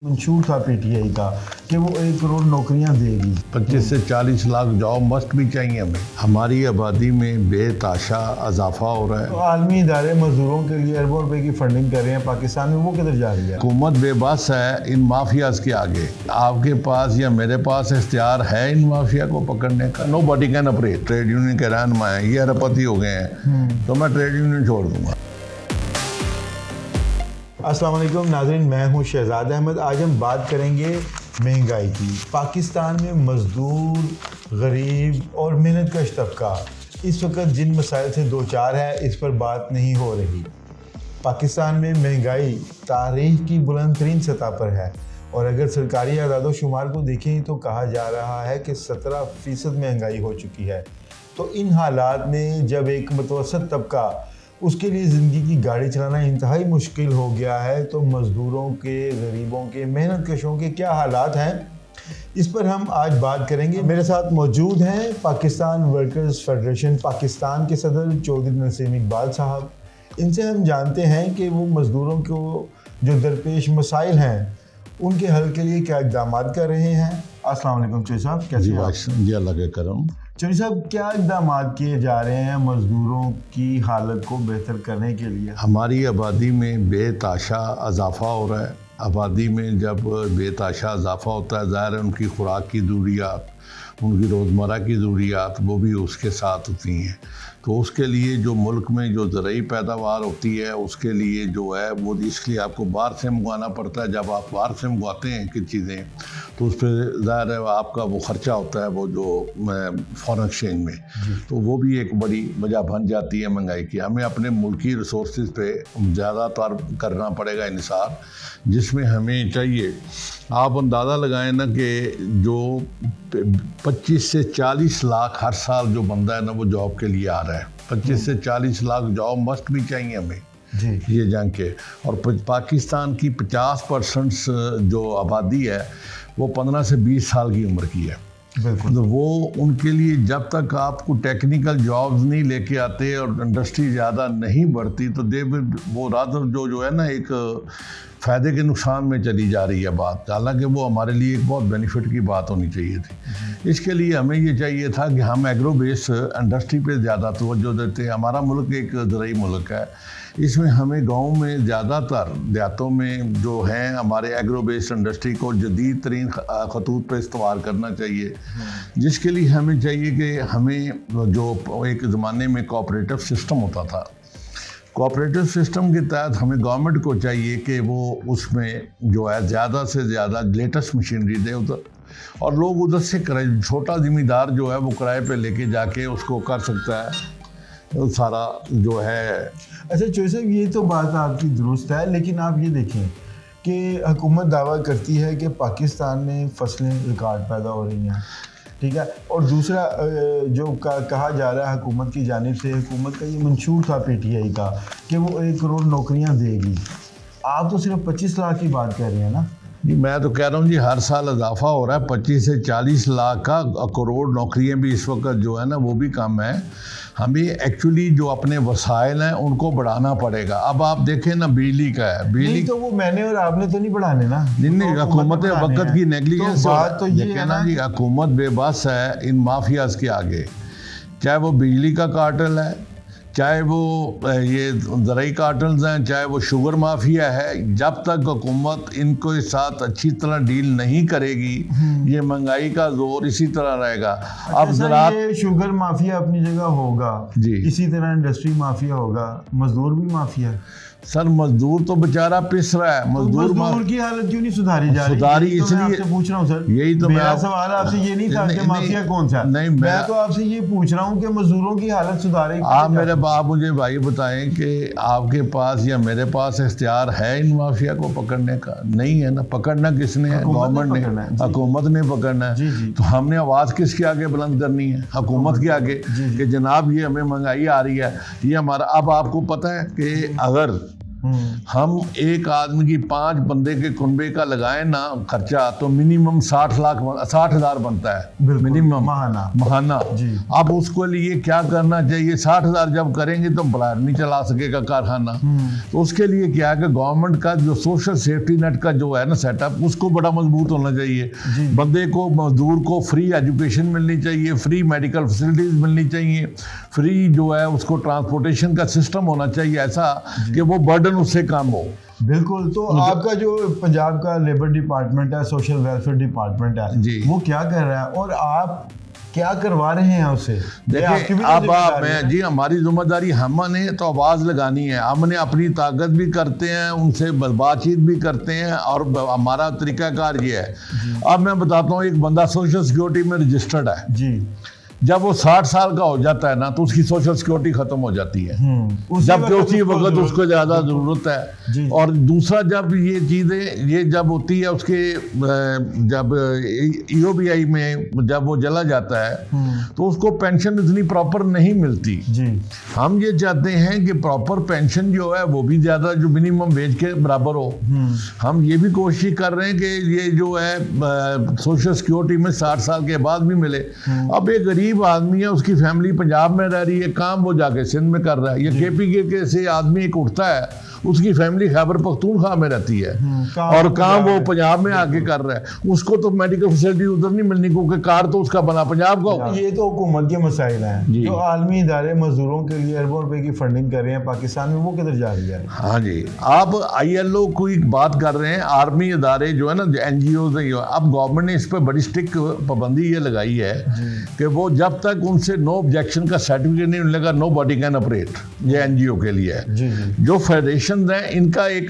मंशूर था पीटीआई का कि वो 1 करोड़ नौकरियां देगी। 25 से 40 लाख जॉब मस्ट भी चाहिए हमें। हमारी आबादी में बेताशा इजाफा हो रहा है। तो आलमी इदारे मजदूरों के लिए अरबों रुपए की फंडिंग कर रहे हैं, पाकिस्तान में वो किधर जा रही है? हुकूमत बेबस है इन माफियाज के आगे। आपके पास या मेरे पास इख्तियार है इन माफिया को पकड़ने का? Nobody can operate. Trade union के रहनुमा है, ये अरबपति हो गए हैं तो मैं ट्रेड यूनियन छोड़ दूंगा। अस्सलाम वालेकुम नाज़रीन, मैं हूं शहजाद अहमद। आज हम बात करेंगे महंगाई की। पाकिस्तान में मज़दूर, गरीब और मेहनतकश तबका इस वक्त जिन मसाइल से दो चार है, इस पर बात नहीं हो रही। पाकिस्तान में महंगाई तारीख की बुलंद तरीन सतह पर है और अगर सरकारी आदाद शुमार को देखें तो कहा जा रहा है कि 17% महंगाई हो चुकी है। तो इन हालात में जब एक मुतवसत तबका उसके लिए ज़िंदगी की गाड़ी चलाना इंतहाई मुश्किल हो गया है, तो मज़दूरों के, गरीबों के, मेहनतकशों के क्या हालात हैं, इस पर हम आज बात करेंगे। मेरे साथ मौजूद हैं पाकिस्तान वर्कर्स फेडरेशन पाकिस्तान के सदर चौधरी नसीम इकबाल साहब। इनसे हम जानते हैं कि वो मज़दूरों को जो दरपेश मसाइल हैं उनके हल के लिए क्या इक़दाम कर रहे हैं। अस्सलाम वालेकुम चौधरी साहब, कैसे हैं? जी अल्लाह के करम। चौधरी साहब, क्या इक़दाम किए जा रहे हैं मज़दूरों की हालत को बेहतर करने के लिए? हमारी आबादी में बेताशा इजाफा हो रहा है। आबादी में जब बेताशा इजाफा होता है, ज़ाहिर है उनकी खुराक की ज़रूरियात, उनकी रोज़मर्रा की ज़रूरियात वो भी उसके साथ होती हैं। तो उसके लिए जो मुल्क में जो ज़रूरी पैदावार होती है उसके लिए जो है वो इसलिए आपको बाहर से मंगवाना पड़ता है। जब आप बाहर से मंगवाते हैं कि चीज़ें तो उस पर ज़ाहिर है आपका वो ख़र्चा होता है वो जो फॉरेन एक्सचेंज में, तो वो भी एक बड़ी वजह बन जाती है महंगाई की। हमें अपने मुल्की रिसोर्स पे ज़्यादातर करना पड़ेगा इन्हिसार, जिसमें हमें चाहिए, आप अंदाज़ा लगाएं ना कि जो 25 से 40 लाख हर साल जो बंदा है ना वो जॉब के लिए आ रहा है। 25 से 40 लाख जॉब मस्ट भी चाहिए हमें जी। ये जंग के, और पाकिस्तान की 50% जो आबादी है वो 15 से 20 साल की उम्र की है। तो वो उनके लिए जब तक आपको टेक्निकल जॉब्स नहीं लेके आते और इंडस्ट्री ज़्यादा नहीं बढ़ती तो वो रादर जो है ना एक फ़ायदे के नुकसान में चली जा रही है बात। हालांकि वो हमारे लिए एक बहुत बेनिफिट की बात होनी चाहिए थी। इसके लिए हमें ये चाहिए था कि हम एग्रो बेस इंडस्ट्री पे ज़्यादा तवज्जो देते हैं। हमारा मुल्क एक ज़रूरी मुल्क है, इसमें हमें गाँव में ज़्यादातर देहातों में जो हैं हमारे एग्रो बेस्ड इंडस्ट्री को जदीद तरीन खतूत पर इस्तेमाल करना चाहिए। जिसके लिए हमें चाहिए कि हमें जो एक ज़माने में कोऑपरेटिव सिस्टम होता था, कोऑपरेटिव सिस्टम के तहत हमें गवर्नमेंट को चाहिए कि वो उसमें जो है ज़्यादा से ज़्यादा लेटेस्ट मशीनरी दे उधर, और लोग उधर से किराए, छोटा ज़मींदार जो है वो किराए पे लेके जाके उसको कर सकता है सारा जो है। अच्छा चौधरी साहब, ये तो बात आपकी दुरुस्त है, लेकिन आप ये देखें कि हुकूमत दावा करती है कि पाकिस्तान में फसलें रिकॉर्ड पैदा हो रही हैं, ठीक है, और दूसरा जो कहा जा रहा है हुकूमत की जानिब से, हुकूमत का ये मंशूर था पीटीआई का कि वो 1 करोड़ नौकरियां देगी। आप तो सिर्फ 25 लाख की बात कर रहे हैं ना? जी मैं तो कह रहा हूँ जी हर साल इजाफा हो रहा है। 25 से 40 लाख का करोड़ नौकरियां भी इस वक्त जो है ना वो भी कम है। हमें एक्चुअली जो अपने वसाइल हैं उनको बढ़ाना पड़ेगा। अब आप देखें ना, बिजली का है, बिजली तो वो मैंने और आपने तो नहीं बढ़ाने ना, नहीं हुकूमत वक्त की नेगलिजेंस। तो बात तो ये है ना जी, हुकूमत बेबस है इन माफियाज के आगे। चाहे वो बिजली का कार्टेल है, चाहे वो ये ज़रूरी कार्टल्स हैं, चाहे वो शुगर माफिया है, जब तक हुकूमत इनको साथ अच्छी तरह डील नहीं करेगी ये महंगाई का जोर इसी तरह रहेगा। अब ज़रा शुगर माफिया अपनी जगह होगा जी, इसी तरह इंडस्ट्री माफिया होगा, मजदूर भी माफिया है। सर मजदूर तो बेचारा पिस रहा है। मजदूर की हालत क्यों नहीं सुधारी जा रही? सुधारी इसलिए आपसे पूछ रहा हूँ सर। यही तो मेरा सवाल आपसे ये नहीं था कि माफिया कौन सा। नहीं, मैं तो आपसे ये पूछ रहा हूँ कि मजदूरों की हालत सुधारे। आप मुझे भाई बताएं कि आपके पास या मेरे पास इख्तियार है इन माफिया को पकड़ने का? नहीं है ना। पकड़ना किसने है? गवर्नमेंट ने, हुकूमत ने पकड़ना है। तो हमने आवाज़ किसके आगे बुलंद करनी है? हुकूमत के आगे कि जनाब ये हमें महंगाई आ रही है, ये हमारा। अब आपको पता है कि अगर हम एक आदमी की 5 बंदे के कुनबे का लगाए ना खर्चा, तो मिनिमम 60,000 बनता है मिनिमम महाना जी। अब उसको लिए क्या करना चाहिए? 60,000 जब करेंगे तो एम्प्लॉयर नहीं चला सकेगा कारखाना। तो उसके लिए क्या है कि गवर्नमेंट का जो सोशल सेफ्टी नेट का जो है ना सेटअप, उसको बड़ा मजबूत होना चाहिए। बंदे को, मजदूर को फ्री एजुकेशन मिलनी चाहिए, फ्री मेडिकल फैसिलिटीज मिलनी चाहिए, फ्री जो है उसको ट्रांसपोर्टेशन का सिस्टम होना चाहिए ऐसा कि वो बर्डन उससे कम हो। बिल्कुल। तो आपका जो पंजाब का लेबर डिपार्टमेंट है, सोशल वेलफेयर डिपार्टमेंट है जी, वो क्या कर रहा है और आप क्या करवा रहे हैं उससे? देखिए अब मैं जी, हमारी जिम्मेदारी, हमने तो आवाज़ लगानी है, हमने अपनी ताकत भी करते हैं, उनसे बातचीत भी करते हैं और हमारा तरीकाकार ये है। अब मैं बताता हूँ, एक बंदा सोशल सिक्योरिटी में रजिस्टर्ड है जी, जब वो 60 साल का हो जाता है ना तो उसकी सोशल सिक्योरिटी खत्म हो जाती है, जबकि उसी वक्त उसको ज़्यादा ज़रूरत है। और दूसरा, जब ये चीज़ें ये जब होती है उसके जब EOBI में जब वो चला जाता है तो उसको पेंशन इतनी प्रॉपर नहीं मिलती जी। हम ये चाहते हैं कि प्रॉपर पेंशन जो है वो भी ज़्यादा, जो मिनिमम वेज के बराबर हो। हम ये भी कोशिश कर रहे हैं कि ये जो है सोशल सिक्योरिटी में 60 साल के बाद भी मिले। अब एक गरीब आदमी है, उसकी फैमिली पंजाब में रह रही है, काम वो जाके सिंध में कर रहा है। ये KPK के से आदमी एक उठता है, उसकी फैमिली खैबर पख्तूनख्वा में रहती है और काम वो पंजाब में आके कर रहा है, उसको तो मेडिकल फैसिलिटी उधर नहीं मिलनी क्योंकि कार तो उसका बना पंजाब का। ये तो हुकूमत के मसाइल हैं। जो आलमी इदारे मजदूरों के लिए अरबों रुपए की फंडिंग कर रहे हैं पाकिस्तान में, वो किधर जा रही है? हाँ जी, आप ILO की बात कर रहे हैं, आर्मी इदारे जो है ना, NGOs है, अब गवर्नमेंट ने इस पर बड़ी स्ट्रिक्ट पाबंदी ये लगाई है कि वो जब तक उनसे नो ऑब्जेक्शन का सर्टिफिकेट नहीं मिलेगा, नो बॉडी कैन ऑपरेट। ये NGO के लिए है। जो फेडरेशन है, इनका एक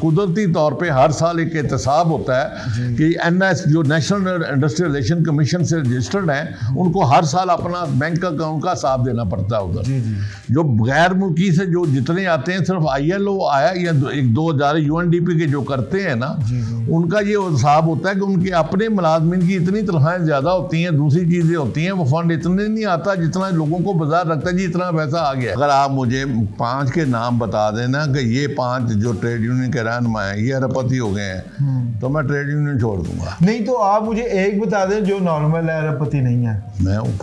कुदरती तौर पे हर साल एक एहतसाब होता है कि NIS जो नेशनल इंडस्ट्रियल रिलेशन कमीशन से रजिस्टर्ड हैं, उनको हर साल अपना बैंक अकाउंट का हिसाब देना पड़ता है उधर। जो गैर मुल्की से जो जितने आते हैं, सिर्फ ILO आया या 1-2 UNDP के जो करते हैं ना, उनका ये हिसाब होता है कि उनके अपने मुलाजमिन की इतनी तनख्वाहें ज़्यादा होती हैं, दूसरी चीज़ें होती हैं, वो फंड इतने नहीं आता जितना लोगों को बाजार रखता है जी, इतना पैसा आ गया। अगर आप मुझे 5 के नाम बता देना कि ये 5 जो ट्रेड यूनियन के रहनुमा हैं ये अरबपति हो गए हैं, तो मैं ट्रेड यूनियन छोड़ दूंगा। नहीं तो आप मुझे एक बता दें जो नॉर्मल है, अरबपति नहीं है। मैं हूँ,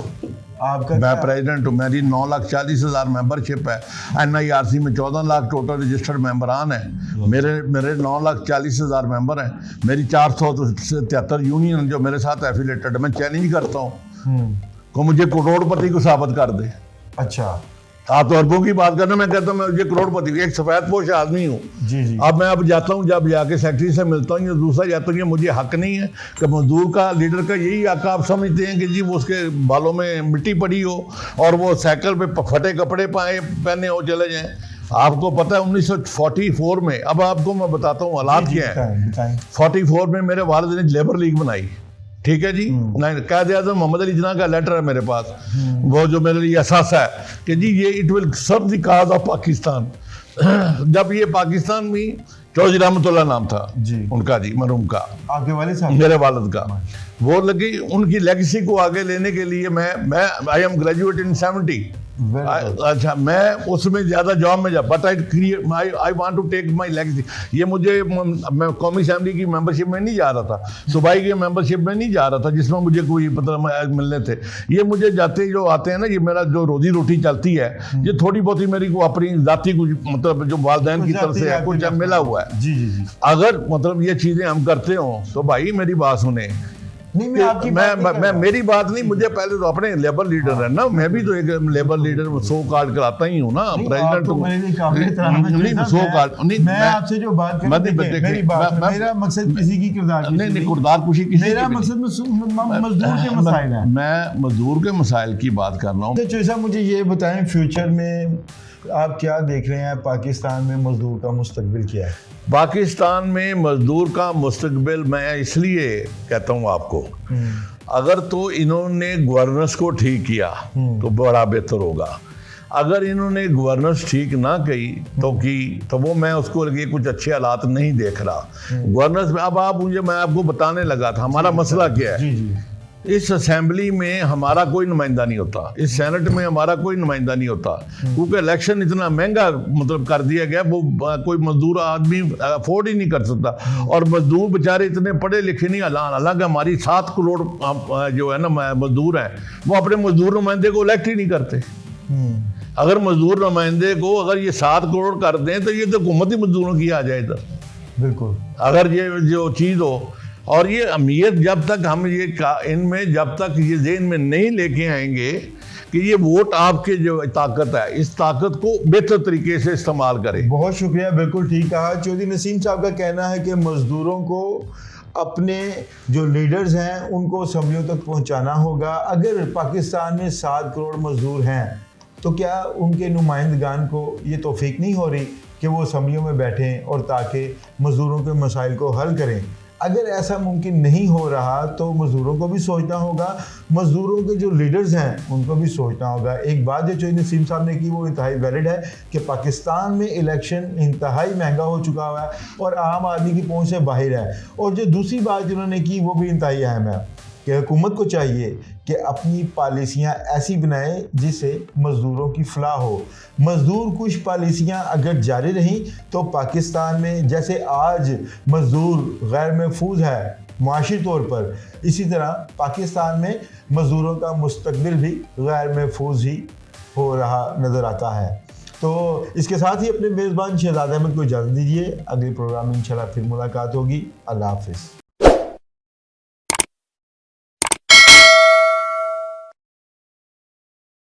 मैं प्रेसिडेंट हूँ, मेरी 9,40,000 मेंबरशिप है। NIRC में 14 लाख टोटल रजिस्टर्ड मेंबरान हैं। मेरे 9,40,000 मेंबर हैं। मेरी 473 यूनियन जो मेरे साथ एफिलेटेड। मैं चैलेंज करता हूँ को मुझे करोड़पति को साबित कर दे। अच्छा, आप तो अरबों की बात करना, मैं कहता हूँ मैं ये करोड़पति, एक सफेद पोश आदमी हूँ जी। अब मैं अब जाता हूँ, जब जाके सेक्रेटरी से मिलता हूँ, दूसरा जाता हूँ, ये मुझे हक नहीं है कि मजदूर का, लीडर का यही हक आप समझते हैं कि जी वो उसके बालों में मिट्टी पड़ी हो और वो साइकिल पे फटे कपड़े पहने हो चले जाएं। आपको पता है 1944 में, अब आपको मैं बताता हूँ हालात क्या है। 44 में मेरे वालिद ने लेबर लीग बनाई, ठीक है जी। कायद-ए-आज़म मोहम्मद अली जिन्ना का लेटर है मेरे पास, वो जो मेरे लिए एहसास है कि जी ये it will serve the cause of Pakistan. जब ये पाकिस्तान में चौधरी रहमतुल्लाह नाम था जी उनका, जी मरहूम का, आपके वालिद साहब, मेरे वालिद का, वो लगी उनकी लेगेसी को आगे लेने के लिए मैं आई एम ग्रेजुएट इन 70। अच्छा, मैं उसमें ज़्यादा जॉब में जा, but I want to take my legacy. ये मुझे, मैं कौमी असेंबली की मेंबरशिप में नहीं जा रहा था, सूबाई की मेंबरशिप में नहीं जा रहा था जिसमें मुझे कोई मतलब मिलने थे। ये मुझे जाते जो आते हैं ना, ये मेरा जो रोजी रोटी चलती है, ये थोड़ी बहुत ही मेरी को अपनी जाती कुछ मतलब जो वालिदैन की तरफ से है कुछ मिला हुआ है जी। अगर मतलब ये चीज़ें हम करते हो तो भाई मेरी बात सुने। नहीं, मैं मेरी बात नहीं, मुझे पहले तो अपने लेबर लीडर है ना, मैं भी तो एक लेबर लीडर सो कार्ड कराता ही हूँ ना, प्रेसिडेंट नहीं सो कार्ड नहीं। मैं आपसे जो बात कर मेरा मकसद किसी की किरदार नहीं, किरदार खुशी किसी, मेरा मकसद मजदूर के मसाइल है, मैं मजदूर के मसाइल की बात कर रहा हूँ। तो साहब मुझे ये बताएं, फ्यूचर में आप क्या देख रहे हैं, पाकिस्तान में मजदूर का मुस्तकबिल क्या है? पाकिस्तान में मजदूर का मुस्तकबिल मैं इसलिए कहता हूँ आपको, अगर तो इन्होंने गवर्नेंस को ठीक किया तो बड़ा बेहतर होगा। अगर इन्होंने गवर्नेंस ठीक ना की तो वो मैं उसको लगे कुछ अच्छे हालात नहीं देख रहा। गवर्नेंस में अब आप मुझे, मैं आपको बताने लगा था हमारा मसला क्या है। इस असेंबली में हमारा कोई नुमाइंदा नहीं होता, इस सेनेट में हमारा कोई नुमाइंदा नहीं होता, क्योंकि इलेक्शन इतना महंगा मतलब कर दिया गया, वो कोई मजदूर आदमी अफोर्ड ही नहीं कर सकता। और मजदूर बेचारे इतने पढ़े लिखे नहीं, हालांकि हमारी 7 करोड़ जो है ना मजदूर हैं, वो अपने मजदूर नुमाइंदे को इलेक्ट ही नहीं करते। अगर मजदूर नुमाइंदे को अगर ये 7 करोड़ कर दें तो ये तो हुकूमती मजदूरों की आ जाए इधर, बिल्कुल। अगर ये जो चीज़ हो। और ये अहमियत जब तक हम ये इनमें जब तक ये ज़हन में नहीं लेके आएंगे कि ये वोट आपके जो ताकत है, इस ताकत को बेहतर तरीके से इस्तेमाल करें। बहुत शुक्रिया, बिल्कुल ठीक कहा। चौधरी नसीम साहब का कहना है कि मज़दूरों को अपने जो लीडर्स हैं उनको असम्बलियों तक पहुंचाना होगा। अगर पाकिस्तान में 7 करोड़ मज़दूर हैं तो क्या उनके नुमाइंदगान को ये तौफीक नहीं हो रही कि वो असम्बलियों में बैठें और ताकि मज़दूरों के मसाइल को हल करें? अगर ऐसा मुमकिन नहीं हो रहा तो मज़दूरों को भी सोचना होगा, मज़दूरों के जो लीडर्स हैं उनको भी सोचना होगा। एक बात जो चौधरी नसीम साहब ने की वो इंतहाई वैलिड है कि पाकिस्तान में इलेक्शन इंतहाई महंगा हो चुका हुआ है और आम आदमी की पहुंच से बाहर है। और जो दूसरी बात जिन्होंने की वो भी इंतहाई अहम है कि हुकूमत को चाहिए कि अपनी पॉलिसियाँ ऐसी बनाए जिससे मज़दूरों की फलाह हो। मज़दूर कुछ पॉलिसियाँ अगर जारी रहीं तो पाकिस्तान में जैसे आज मज़दूर गैर महफूज है मुआशी तौर पर, इसी तरह पाकिस्तान में मज़दूरों का मुस्तकबिल भी गैर महफूज ही हो रहा नज़र आता है। तो इसके साथ ही अपने मेज़बान शहजाद अहमद को इजाज़त दीजिए। अगले प्रोग्राम में इंशाल्लाह फिर मुलाकात होगी। अल्लाह हाफ़िज़।